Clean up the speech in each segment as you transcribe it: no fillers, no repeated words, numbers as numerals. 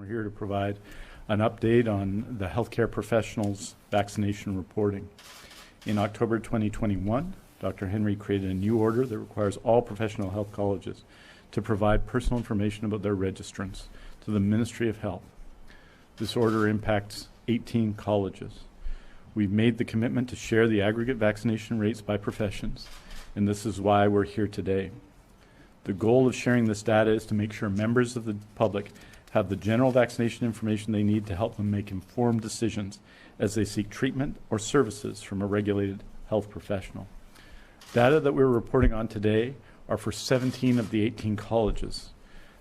We're here to provide an update on the healthcare professionals' vaccination reporting. In October 2021, Dr. Henry created a new order that requires all professional health colleges to provide personal information about their registrants to the Ministry of Health. This order impacts 18 colleges. We've made the commitment to share the aggregate vaccination rates by professions, and this is why we're here today. The goal of sharing this data is to make sure members of the public have the general vaccination information they need to help them make informed decisions as they seek treatment or services from a regulated health professional. Data that we're reporting on today are for 17 of the 18 colleges.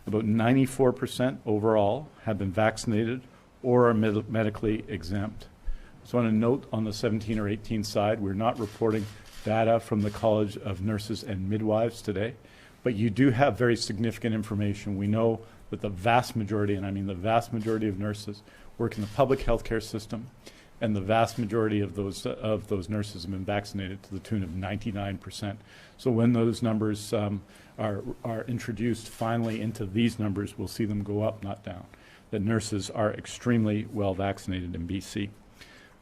About 94% overall have been vaccinated or are medically exempt. I just want to note on the 17 or 18 side, we're not reporting data from the College of Nurses and Midwives today, but you do have very significant information. We know that the vast majority, and I mean the vast majority of nurses, work in the public healthcare system, and the vast majority of those nurses have been vaccinated to the tune of 99%. So when those numbers are introduced finally into these numbers, we'll see them go up, not down. That nurses are extremely well vaccinated in BC.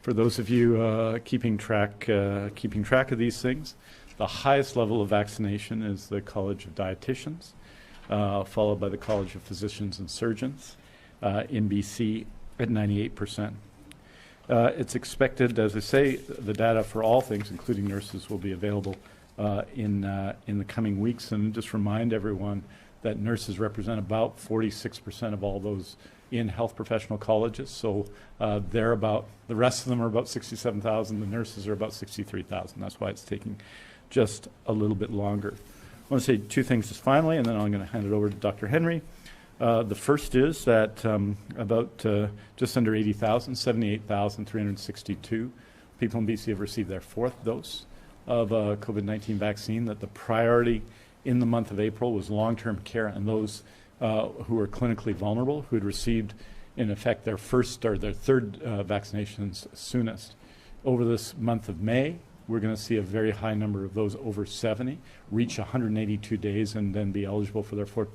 For those of you keeping track of these things, the highest level of vaccination is the College of Dietitians, followed by the College of Physicians and Surgeons in BC at 98%. It's expected, as I say, the data for all things, including nurses, will be available in the coming weeks. And just remind everyone that nurses represent about 46% of all those in health professional colleges. So they're about, the rest of them are about 67,000. The nurses are about 63,000. That's why it's taking just a little bit longer. I want to say two things just finally, and then I'm going to hand it over to Dr. Henry. The first is that about just under 80,000, 78,362 people in BC have received their fourth dose of COVID-19 vaccine, that the priority in the month of April was long-term care and those who are clinically vulnerable, who had received, in effect, their first or their third vaccinations soonest. Over this month of May, we're going to see a very high number of those over 70 reach 182 days and then be eligible for their fourth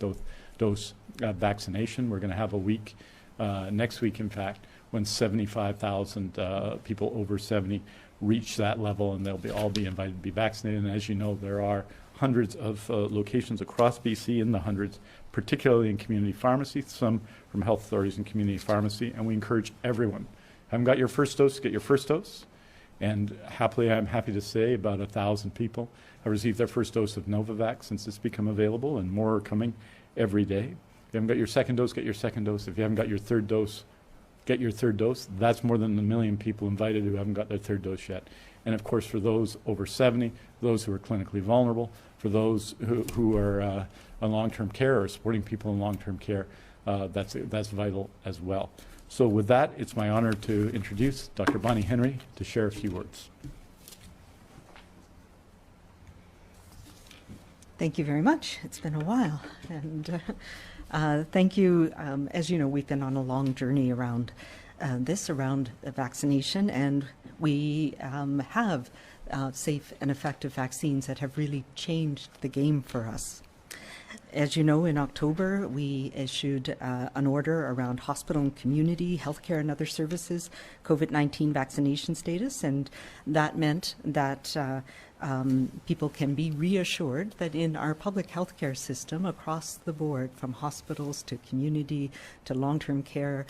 dose vaccination. We're going to have a week, next week in fact, when 75,000 people over 70 reach that level, and they'll all be invited to be vaccinated. And as you know, there are hundreds of locations across BC, in the hundreds, particularly in community pharmacy, some from health authorities in community pharmacy, and we encourage everyone. Haven't got your first dose, get your first dose. And happily, I'm happy to say about 1,000 people have received their first dose of Novavax since it's become available, and more are coming every day. If you haven't got your second dose, get your second dose. If you haven't got your third dose, get your third dose. That's more than 1 million people invited who haven't got their third dose yet. And of course, for those over 70, those who are clinically vulnerable, for those who are on long-term care or supporting people in long-term care, that's vital as well. So with that, it's my honor to introduce Dr. Bonnie Henry to share a few words. Thank you very much. It's been a while. And thank you. As you know, we've been on a long journey around vaccination, and we have safe and effective vaccines that have really changed the game for us. As you know, in October, we issued an order around hospital and community healthcare and other services COVID-19 vaccination status, and that meant that people can be reassured that in our public healthcare system across the board, from hospitals to community to long-term care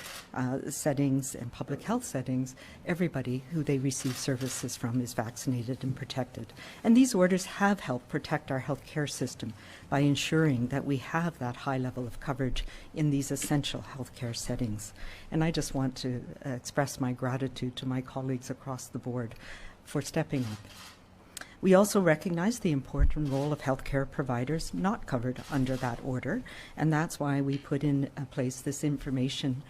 settings and public health settings, everybody who they receive services from is vaccinated and protected. And these orders have helped protect our healthcare system by ensuring that we have that high level of coverage in these essential healthcare settings. And I just want to express my gratitude to my colleagues across the board for stepping up. We also recognize the important role of healthcare providers not covered under that order, and that's why we put in place this information,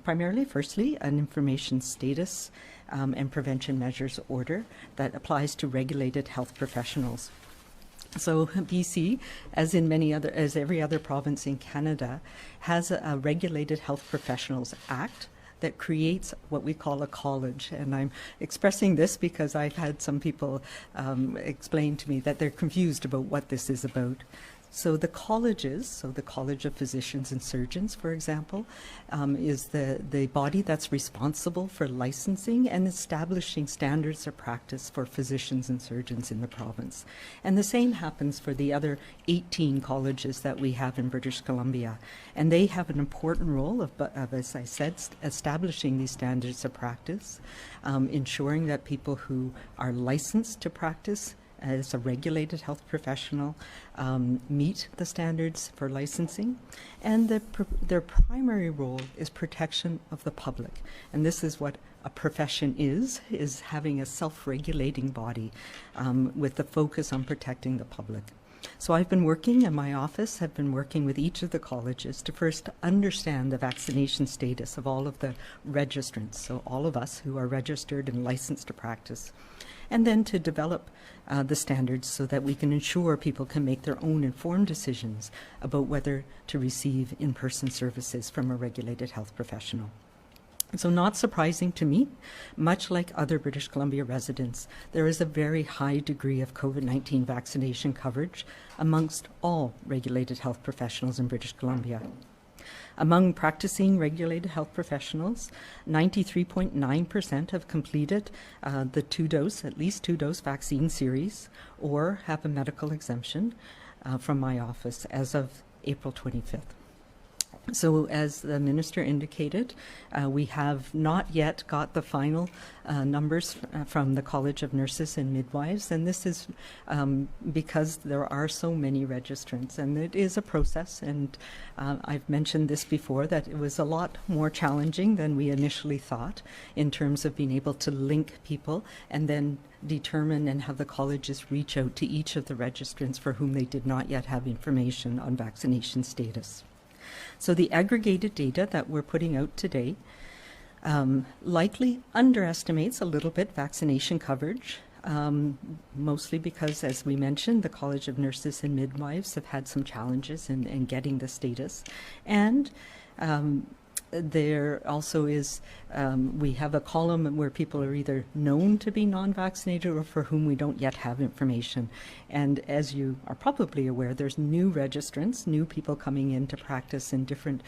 primarily, firstly, an information status and prevention measures order that applies to regulated health professionals. So BC, as every other province in Canada, has a Regulated Health Professionals Act that creates what we call a college. And I'm expressing this because I've had some people explain to me that they're confused about what this is about. So the colleges, so the College of Physicians and Surgeons, for example, is the body that's responsible for licensing and establishing standards of practice for physicians and surgeons in the province. And the same happens for the other 18 colleges that we have in British Columbia. And they have an important role of, as I said, establishing these standards of practice, ensuring that people who are licensed to practice as a regulated health professional meet the standards for licensing, and their primary role is protection of the public. And this is what a profession is having a self-regulating body with the focus on protecting the public. So I've been working, in my office, have been working with each of the colleges to first understand the vaccination status of all of the registrants, so all of us who are registered and licensed to practice, and then to develop the standards so that we can ensure people can make their own informed decisions about whether to receive in-person services from a regulated health professional. So not surprising to me, much like other British Columbia residents, there is a very high degree of COVID-19 vaccination coverage amongst all regulated health professionals in British Columbia. Among practicing regulated health professionals, 93.9% have completed the at least two-dose vaccine series or have a medical exemption from my office as of April 25th. So as the Minister indicated, we have not yet got the final numbers from the College of Nurses and Midwives, and this is because there are so many registrants, and it is a process, and I've mentioned this before, that it was a lot more challenging than we initially thought in terms of being able to link people and then determine and have the colleges reach out to each of the registrants for whom they did not yet have information on vaccination status. So the aggregated data that we're putting out today likely underestimates a little bit vaccination coverage, mostly because, as we mentioned, the College of Nurses and Midwives have had some challenges in getting the status. And there also is, we have a column where people are either known to be non-vaccinated or for whom we don't yet have information. And as you are probably aware, there's new registrants, new people coming in to practice in different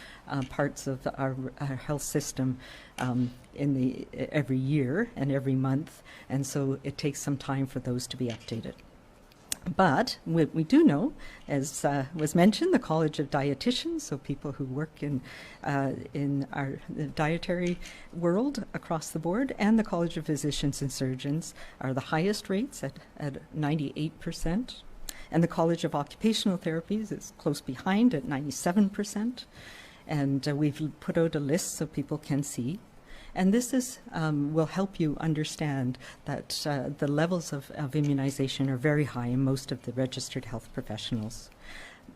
parts of our health system every year and every month. And so it takes some time for those to be updated. But what we do know, as was mentioned, the College of Dietitians, so people who work in our dietary world across the board, and the College of Physicians and Surgeons are the highest rates at 98%. And the College of Occupational Therapies is close behind at 97%. And we've put out a list so people can see. And this is, will help you understand that the levels of immunization are very high in most of the registered health professionals.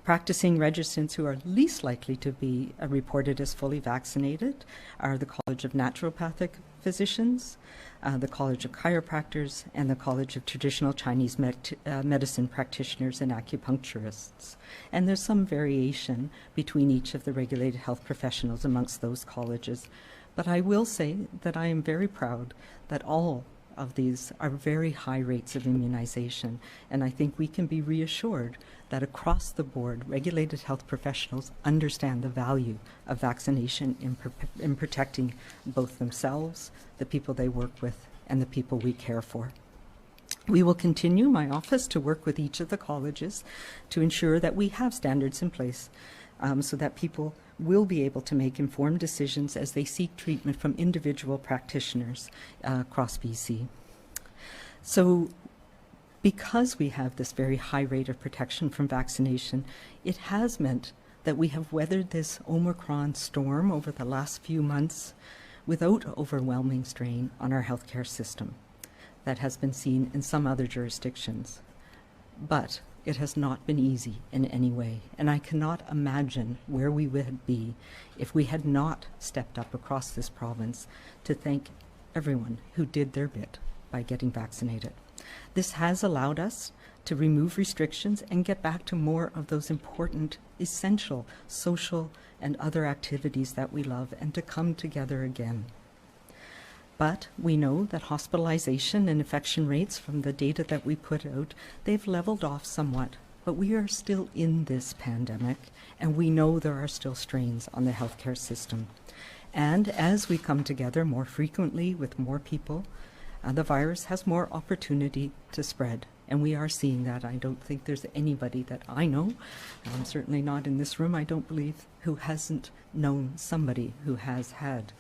Practicing registrants who are least likely to be reported as fully vaccinated are the College of Naturopathic Physicians, the College of Chiropractors, and the College of Traditional Chinese Medicine Practitioners and Acupuncturists. And there's some variation between each of the regulated health professionals amongst those colleges. But I will say that I am very proud that all of these are very high rates of immunization, and I think we can be reassured that across the board, regulated health professionals understand the value of vaccination in protecting both themselves, the people they work with, and the people we care for. We will continue, my office, to work with each of the colleges to ensure that we have standards in place so that people will be able to make informed decisions as they seek treatment from individual practitioners across BC. So because we have this very high rate of protection from vaccination, it has meant that we have weathered this Omicron storm over the last few months without overwhelming strain on our healthcare system that has been seen in some other jurisdictions. But it has not been easy in any way, and I cannot imagine where we would be if we had not stepped up across this province to thank everyone who did their bit by getting vaccinated. This has allowed us to remove restrictions and get back to more of those important, essential social and other activities that we love, and to come together again. But we know that hospitalization and infection rates from the data that we put out, they've leveled off somewhat But we are still in this pandemic, and we know there are still strains on the healthcare system. And as we come together more frequently with more people, the virus has more opportunity to spread. And we are seeing that. I don't think there's anybody that I know, certainly not in this room, I don't believe, who hasn't known somebody who has had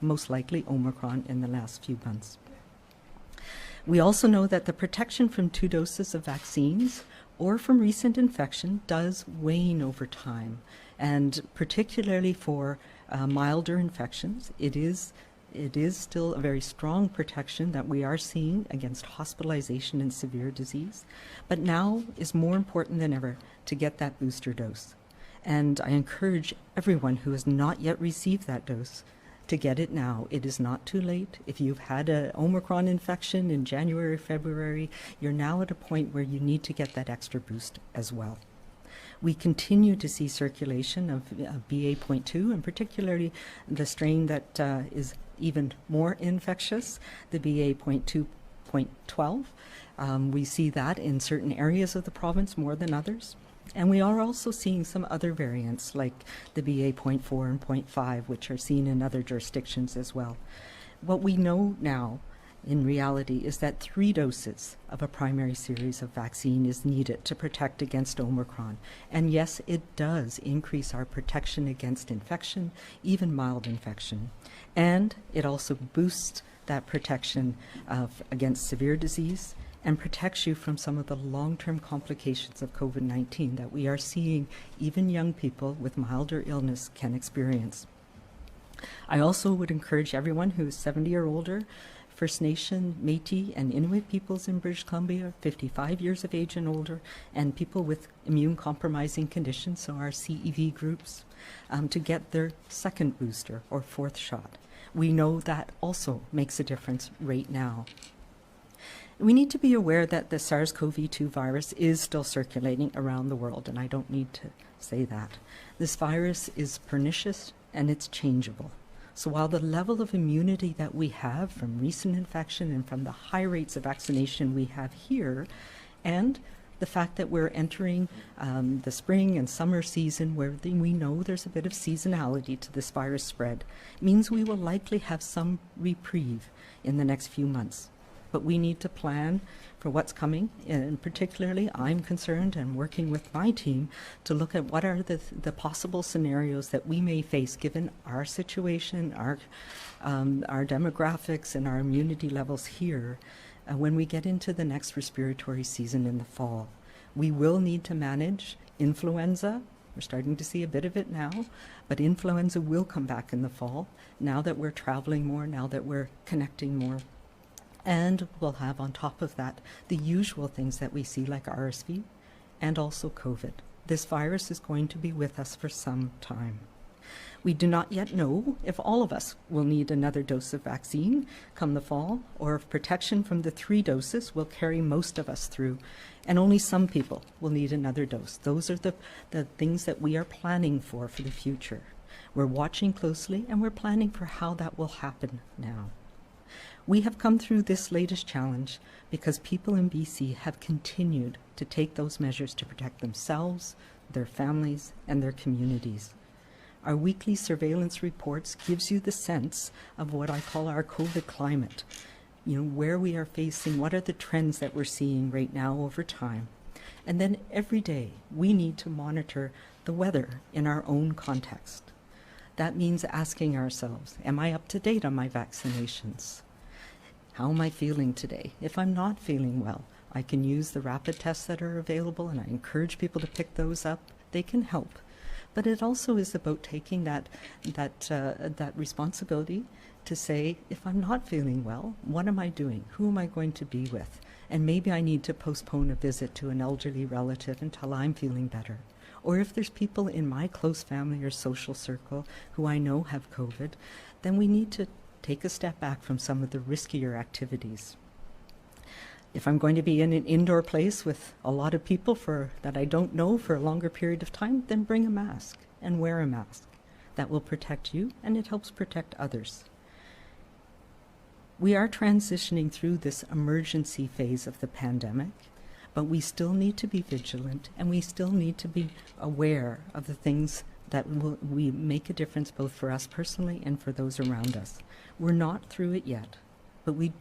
most likely Omicron in the last few months. We also know that the protection from 2 doses of vaccines or from recent infection does wane over time. And particularly for milder infections, it is still a very strong protection that we are seeing against hospitalization and severe disease. But now is more important than ever to get that booster dose. And I encourage everyone who has not yet received that dose to get it now. It is not too late. If you've had an Omicron infection in January, February, you're now at a point where you need to get that extra boost as well. We continue to see circulation of BA.2, and particularly the strain that is even more infectious, the BA.2.12. We see that in certain areas of the province more than others. And we are also seeing some other variants like the BA.4 and .5, which are seen in other jurisdictions as well. What we know now, in reality, is that 3 doses of a primary series of vaccine is needed to protect against Omicron. And yes, it does increase our protection against infection, even mild infection. And it also boosts that protection against severe disease and protects you from some of the long-term complications of COVID-19 that we are seeing even young people with milder illness can experience. I also would encourage everyone who is 70 or older, First Nation, Métis, and Inuit peoples in British Columbia, 55 years of age and older, and people with immune-compromising conditions, so our CEV groups, to get their second booster or 4th shot. We know that also makes a difference right now. We need to be aware that the SARS-CoV-2 virus is still circulating around the world, and I don't need to say that. This virus is pernicious and it's changeable. So while the level of immunity that we have from recent infection and from the high rates of vaccination we have here, and the fact that we're entering the spring and summer season where we know there's a bit of seasonality to this virus spread, means we will likely have some reprieve in the next few months. But we need to plan for what's coming, and particularly I'm concerned and working with my team to look at what are the possible scenarios that we may face given our situation, our demographics and our immunity levels here when we get into the next respiratory season in the fall. We will need to manage influenza. We're starting to see a bit of it now, but influenza will come back in the fall now that we're traveling more, now that we're connecting more. And we'll have on top of that the usual things that we see like RSV and also COVID. This virus is going to be with us for some time. We do not yet know if all of us will need another dose of vaccine come the fall, or if protection from the 3 doses will carry most of us through, and only some people will need another dose. Those are the things that we are planning for the future. We're watching closely and we're planning for how that will happen now. We have come through this latest challenge because people in BC have continued to take those measures to protect themselves, their families, and their communities. Our weekly surveillance reports gives you the sense of what I call our COVID climate, where we are facing, what are the trends that we're seeing right now over time. And then every day we need to monitor the weather in our own context. That means asking ourselves, am I up to date on my vaccinations? How am I feeling today? If I'm not feeling well, I can use the rapid tests that are available, and I encourage people to pick those up. They can help. But it also is about taking that responsibility to say, if I'm not feeling well, what am I doing? Who am I going to be with? And maybe I need to postpone a visit to an elderly relative until I'm feeling better. Or if there's people in my close family or social circle who I know have COVID, then we need to take a step back from some of the riskier activities. If I'm going to be in an indoor place with a lot of people that I don't know for a longer period of time, then bring a mask and wear a mask. That will protect you and it helps protect others. We are transitioning through this emergency phase of the pandemic, But we still need to be vigilant, and we still need to be aware of the things that we make a difference both for us personally and for those around us. We're not through it yet, but we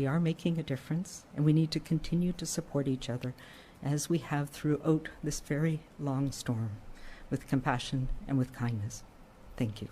are making a difference, and we need to continue to support each other as we have throughout this very long storm, with compassion and with kindness. Thank you.